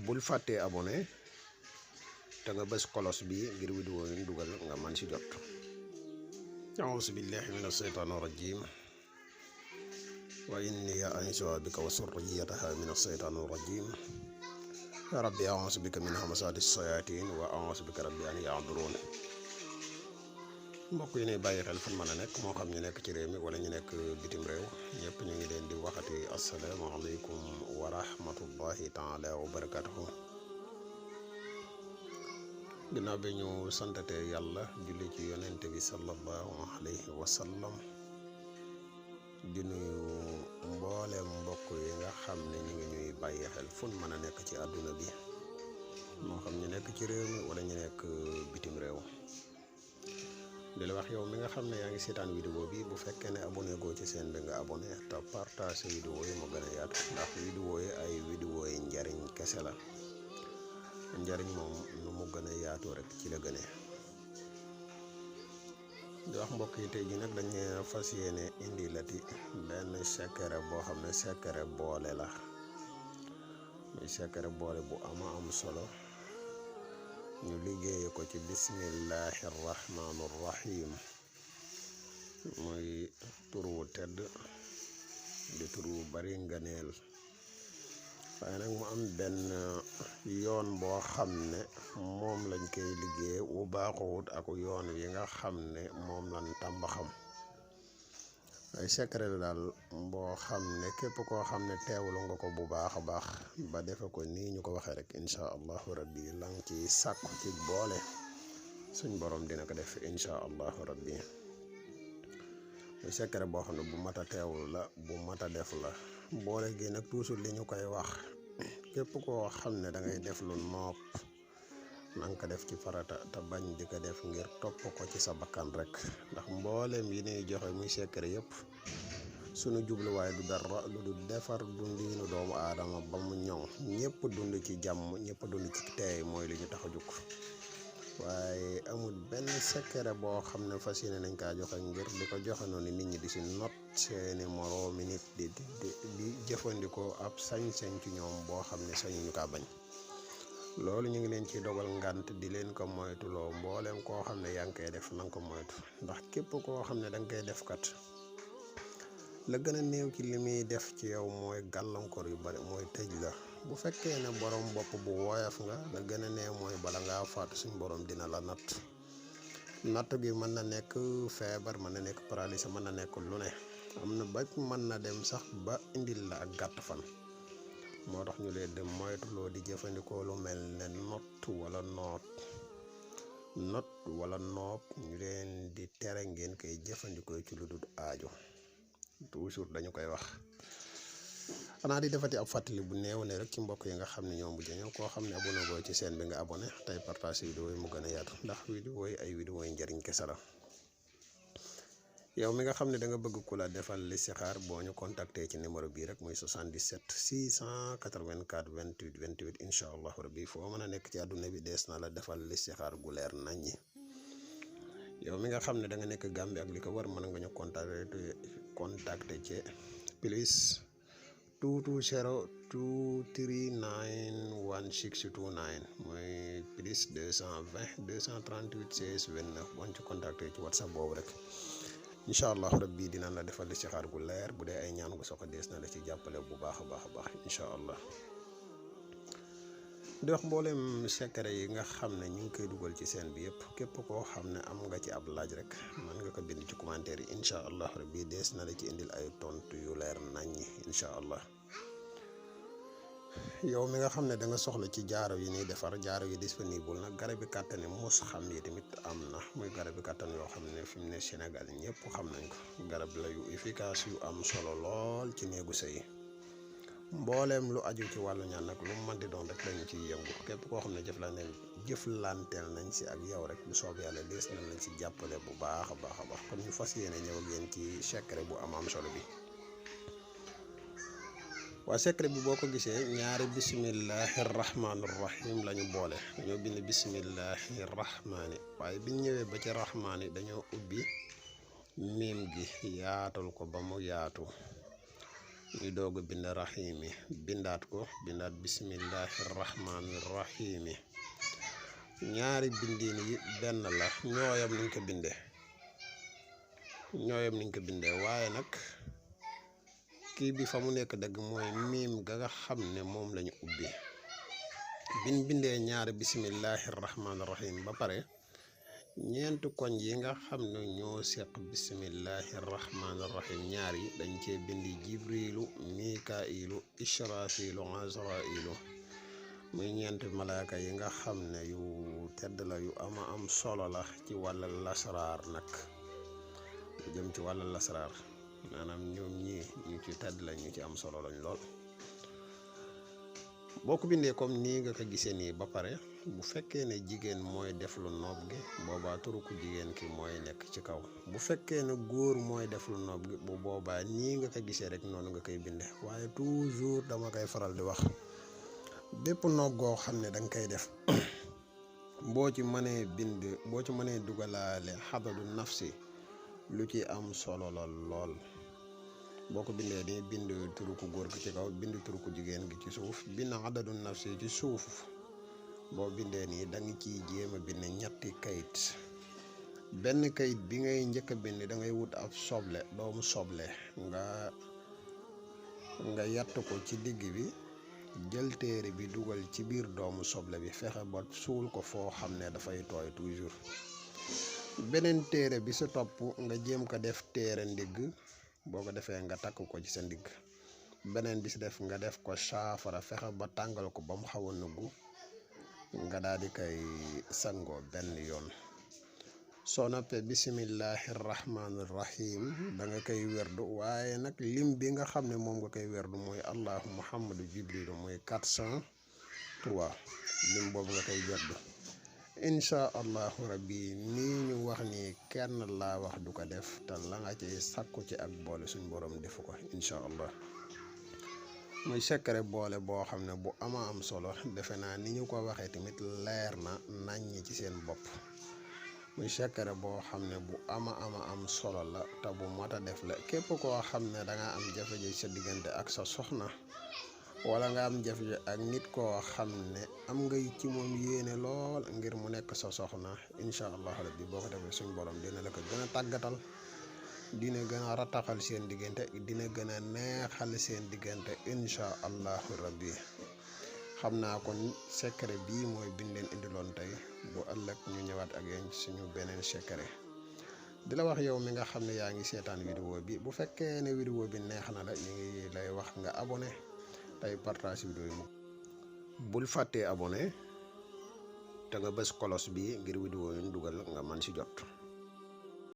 bul fàttee abonné te nga bës kolos bi ngir vidéo yi dugal nga man ci jot. a'uuzu billahi mina shaytaani rajim wa inni u'iizuha bika wa zurriyyataha mina shaytaani rajim rabbi a'uuzu bika min hamazaati shayaatiin wa a'uuzu bika rabbi an yahduruun. mbokk yi ne bàyyi xel fan mën a nekk moo xam ñu nekk ci réew mi wala ñu nekk bitim réew ñëpp ñu ngi leen di waxati asalaamaaleykum wa rahmatullahi taala wa barakatuhu. ginnaaw bi ñu santate yàlla julli ci yonente bi sallallahu alayhi wa sallam di nuyu mbooleem mbokk yi nga xam ne ñu ngi ñuy bàyyi xel fun mën a nekk ci àdduna bi moo xam ñu nekk ci réew mi wala ñu nekk bitim réew. di la wax yow mi nga xam ne yaa ngi seetaan vidéo bi bu fekkee ne abonné goo ci seen bi nga abonné te partage vidéo yi mu gën a yaatu ndax vidéo yi ay vidéo yi njariñ kese la. njariñ moom nu mu gën a yaatoo rek ci la gënee. di wax mbokk yi tey ji nag dañu fas yéene indi lati benn secret boo xam ne secret boole la muy secret boole bu am solo. ñu liggéeye ko ci bismillahi rahmaani rahim muy tur wu tedd di tur wu bari ngëneel waaye nag mu am benn yoon boo xam ne moom lañ koy liggéeye wu baaxuwut ak yoon wi nga xam ne moom lañ tàmba xam ay secret la daal boo xam ne képp koo xam ne teewlu nga ko bu baax a baax ba defe ko nii ñu ko waxee rek incha allahu rabbi lang ci sàkku ci boole suñ borom dina ko def incha allahu rabbi. muy secret boo xam ne bu mat a teewlu la bu mat a def la boole gi nag toujours li ñu koy wax képp koo xam ne da ngay def lu nopp na nga ko def ci farata te bañ di ko def ngir topp ko ci sa bakkan rek ndax mboolem yi ñuy joxe muy secret yëpp sunu jubluwaay du dara lu du defar dundinu doomu aadama ba mu ñoŋ ñëpp dund ci jàmm ñëpp dund ci teey mooy li ñu tax a jóg waaye amul benn secret boo xam ne fas yéene nañ kaa joxe ngir di ko joxe noonu nit ñi di si not seeni moroomi nit di jëfandikoo ab sañ-sañ ci ñoom boo xam ne sañuñu kaa bañ. loolu ñu ngi leen ci dogal ngant di leen ko moytuloo mbooleem koo xam ne yaa ngi koy def na nga ko moytu ndax képp koo xam ne da nga koy def kat la gën a néew ci li muy def ci yow mooy gàllankoor yu bari mooy tëj la. bu fekkee ne borom bopp bu woyof nga la gën a néew mooy bala ngaa faatu suñ borom dina la natt gi mën na nekk feebar mën na nekk paralysé mën na nekk lu ne am na ba mën na dem sax ba indil la ak gàtt fan. moo tax ñu leen di moytuloo di jëfandikoo lu mel ne not wala nopp ñu leen di tere ngeen koy jëfandikoo ci lu dul aajo toujours dañu koy wax. xanaa di defati ab fàttali bu néew ne rek ci mbokk yi nga xam ne ñoom bu jëñoo koo xam ne abonné goo ci seen bi nga abonné tey partage vidéo yi mu gën a yaatu ndax vidéo yi ay vidéo yi njëriñ kese la. yow mi nga xam ne da nga bëgg ku la defal listixaar boo ñu contacté ci numéro bii rek muy 77 684 28 28 incha allahu rabbi foo mën a nekk ci àdduna bi dees na la defal listixaar gu leer naññi. yow mi nga xam ne da nga nekk Gambie ak li ko war mën nga ñu contacté ci plus 220 239 1629 mooy plus 220 238 16 29 boo ñu ci contacté ci whatsapp boobu rek. incha allah rabbi dinañ la defal listixaar gu leer bu dee ay ñaan gu soxla dees na la ci jàppale bu baax a baax incha allah. di wax mboolem secret yi nga xam ne ñu ngi koy dugal ci seen bi yëpp képp koo xam ne am nga ci ab laaj rek mën nga ko bind ci commentaire yi incha allah rabbi dees na la ci indil ay tontu yu leer naññi incha allah. yow mi nga xam ne da nga soxla ci jaaro yi ñuy defar jaaro yi disponible nag garabi kàttan yi mos xam yi tamit am na muy garabi kàttan yoo xam ne fi mu ne Sénégal ñëpp xam nañ ko garab la yu efficace yu am solo lool ci néegu sëy mbooleem lu aju ci wàllu ñaan nag lu mu mën di doon rek lañu ciy yëngu képp koo xam ne jëflanteel nañ si ak yow rek bu soob yàlla dees nañ lañ si jàppale bu baax a baax kon ñu fas yéene ñëw ak yéen ci secret bu am solo bi. waa secret bi boo ko gisee ñaari bismillahi rahmaani rahim la ñu boole dañoo bind bismillahi rahmaani waaye biñ ñëwee ba ci rahmaani dañoo ubbi miim gi yaatal ko ba mu yaatu ñu doog a bind rahimi bindaat ko bindaat bismillahi rahmaani rahimi ñaari bindiin yi benn la ñooyam niñ ko bindee waaye nag kii bi fa mu nekk dëgg mooy miim ga nga xam ne moom lañu ubbi biñ bindee ñaari bismillahi rahmaani rahim ba pare ñeenti koñ yi nga xam ne ñoo seq bismillahi rahmaani rahim ñaar yi dañ cee bindi jibrilu mikailu israfilu azrailu muy ñeenti malaaka yi nga xam ne yu tedd la yu ama am solo la ci wàllu lasraar nag lu jëm ci wàllu lasraar maanaam ñoom ñii ñu ci tedd la ñu ci am solo lañ lool boo ko bindee comme nii nga ko gisee nii ba pare bu fekkee ne jigéen mooy def lu noob gi boobaa turu ku jigéen ki mooy nekk ci kaw bu fekkee ne góor mooy def lu noob gi bu boobaa nii nga ko gisee rek noonu nga koy binde waaye toujours dama koy faral di wax bépp noob goo xam ne danga koy def boo ci mënee dugalaale xadadu nafsi lu ci am solo la lool boo ko bindee di bind turu ku góor gi ci kaw bind turu ku jigéen gi ci suuf bind adadu nafsi ci suuf boo bindee nii da nga ciy jéem a bind ñetti kayit benn kayit bi ngay njëkk a bind da ngay wut ab soble doomu soble nga yatt ko ci digg bi jël téere bi dugal ci biir doomu soble bi fexe ba suul ko foo xam ne dafay tooy toujours beneen téere bi sa topp nga jéem ko def téere ndigg boo ko defee nga takk ko ci sa ndigg beneen bi si def nga def ko saafara fexe ba tàngal ko ba mu xaw a nugg nga daal di koy sangoo benn yoon soo noppee bisimillahi rahmaani rahim da nga koy werdu waaye nag lim bi nga xam ne moom nga koy werdu mooy allahu muhammadu jibrilu mooy 403 lim boobu nga koy werdu incha allahu rabbi nii ñu wax ni kenn laa wax du ko def te la nga ci sàkku ci ak boole suñ borom defu ko incha allah muy secret boole boo xam ne bu ama am solo defe naa ni ñu ko waxee tamit leer na naññi ci seen bopp muy secret boo xam ne bu ama am solo la te bu mat a def la képp koo xam ne danga am jafe-jafe sa diggante ak sa soxna wala nga am jafe ak nit koo xam ne am nga ci moom yéene lool ngir mu nekk sa soxna incha allah rabbi boo ko defee suñ borom dina la ko gën a tàggatal dina gën a rataxal seen diggante dina gën a neexal seen diggante incha allahu rabbi xam naa kon secret bii mooy biñ leen indiloon tey bu ëllëg ñu ñëwaat ak yéen suñu beneen secret di la wax yow mi nga xam ne yaa ngi seetaan vidéo bi bu fekkee ne vidéo bi neex na la ñu ngi lay wax nga abonné tey partage vidéo yi bul fàttee abonné te nga bës kolos bi ngir vidéo yi ñu dugal nga man ci jot